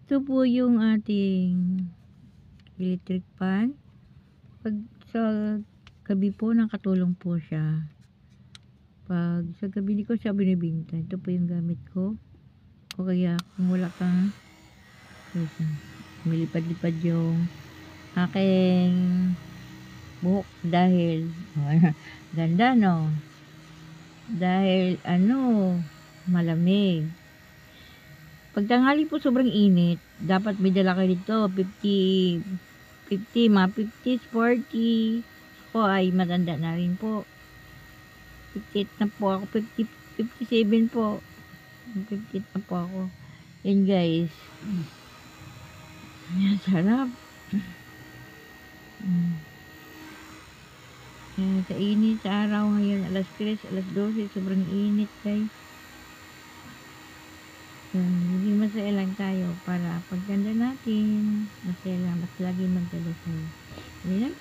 Ito po yung ating electric fan. Pag sa gabi po, nakatulong po siya. Pag sa gabi hindi ko siya binibinta. Ito po yung gamit ko. O kaya kung wala kang milipad-lipad yung aking buhok dahil ganda no, dahil malamig. Pag tanghali po sobrang init, dapat may dala kayo dito 50, mga 50s, 40. Ako ay matanda na rin po. 58 na po ako, 57 po. 58 na po ako. Yan guys. Yan, sarap. Yan, sa init, sa araw ngayon, alas 3, alas 12, sobrang init guys. Yan, hindi masaya lang tayo para pagganda natin. Masaya lang, mas lagi magdadasal. Yan lang.